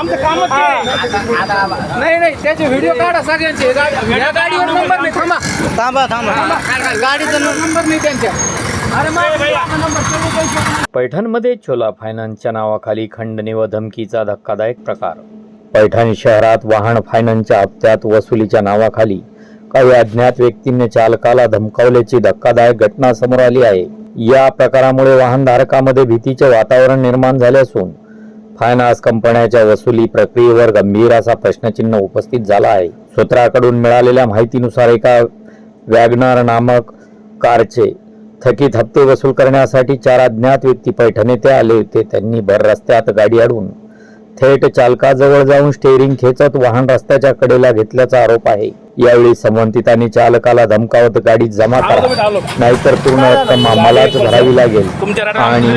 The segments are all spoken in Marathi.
आमचं कामच नाही नाही त्याचे व्हिडिओ काढा सगळ्यांचे या गाडीवर नंबर नाही थांबा गाडीचा नंबर नाही त्यांच्या पैठणमध्ये छोला फायनान्सच्या नावाखाली खंडणी व धमकीचा धक्कादायक प्रकार। पैठण शहरात वाहन फायनान्सच्या हप्त्यात वसुलीच्या नावाखाली काही अज्ञात व्यक्तींनी चालकाला धमकावल्याची धक्कादायक घटना समोर आली आहे। या प्रकारामुळे वाहनधारकांमध्ये भीतीचे वातावरण निर्माण झाले असून फायनान्स कंपन्यांच्या वसुली प्रक्रियेवर गंभीर असा प्रश्नचिन्ह उपस्थित झाला आहे। सूत्रांकडून मिळालेल्या माहितीनुसार एका वॅगनर नामक कारचे थकीत हप्ते वसूल करण्यासाठी 4 अज्ञात व्यक्ती पैठण येथे आले होते। त्यांनी भर रस्त्यात गाडी अडवून थेट चालकाजवळ जाऊन स्टेअरिंग खेचत वाहन रस्त्याच्या कडेला घेतल्याचा आरोप आहे। यावेळी संबंधितांनी चालकाला धमकावत गाडी जमा करा नाहीतर पूर्ण रक्कम आम्हालाच भरावी लागेल आणि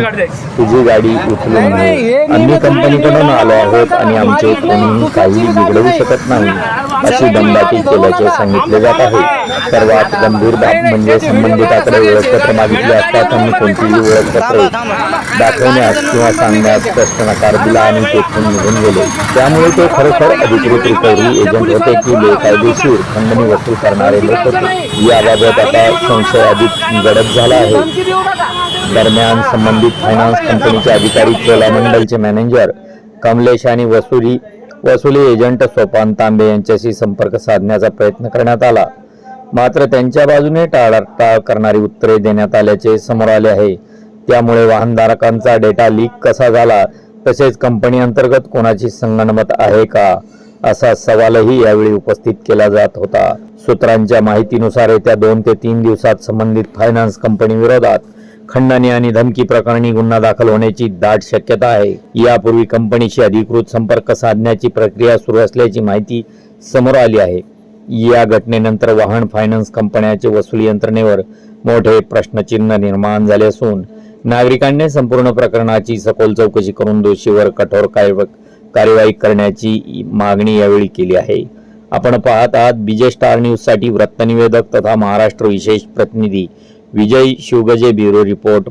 तुझी गाडी उचलून घे। आम्ही कंपनीकडून आलो आहोत आणि आमचे कोणीही काही बिघडवू शकत नाही अशी दमदाटी केल्याचे सांगितले जात आहे। सर्वात गंभीर बाब म्हणजे संबंधिताकडे ओळखपत्र मागितले असता त्यांनी कोणतीही ओळखपत्र दाखवण्यास किंवा सांगण्यास स्पष्ट नकार दिला आणि तेथून निघून गेले। त्यामुळे ते खरोखर अधिकृत रिकव्हरी एजंट होते की बेकायदेशीर खंडणी वसूल करणारे लोक होते याबाबत आता संशय अधिक गडद झाला आहे। दरम्यान संबंधित फायनान्स कंपनीचे अधिकारी चोलामंडलचे मॅनेजर कमलेश आणि वसुली एजंट सोपान तांबे यांच्याशी संपर्क साधण्याचा प्रयत्न करण्यात आला, मात्र त्यांच्या बाजूने टाळाटाळ करणारी उत्तरे देण्यात आल्याचे समोर आले आहे। त्यामुळे वाहनधारकांचा डेटा लीक कसा झाला तसेच कंपनी अंतर्गत कोणाची संगनमत आहे का असा सवालही यावेळी उपस्थित केला जात होता। सूत्रांच्या माहितीनुसार येत्या 2 ते 3 दिवसात संबंधित फायनान्स कंपनी विरोधात खंडणी आणि धमकी प्रकरणी गुन्हा दाखल होण्याची दाट शक्यता आहे। यापूर्वी कंपनीशी अधिकृत संपर्क साधण्याची प्रक्रिया सुरू असल्याची माहिती समोर आली आहे। या घटनेनंतर वाहन फायनान्स कंपन्यांचे वसुली यंत्रणेवर मोठे प्रश्नचिन्ह निर्माण झाले असून नागरिकांनी संपूर्ण प्रकरणाची सखोल चौकशी करून दोषीवर कठोर कार्यवाही करण्याची मागणी यावेळी केली आहे। आपण पाहत आहात बीजे स्टार न्यूज साठी वृत्तनिवेदक तथा महाराष्ट्र विशेष प्रतिनिधी विजय शिवगजे, ब्युरो रिपोर्ट।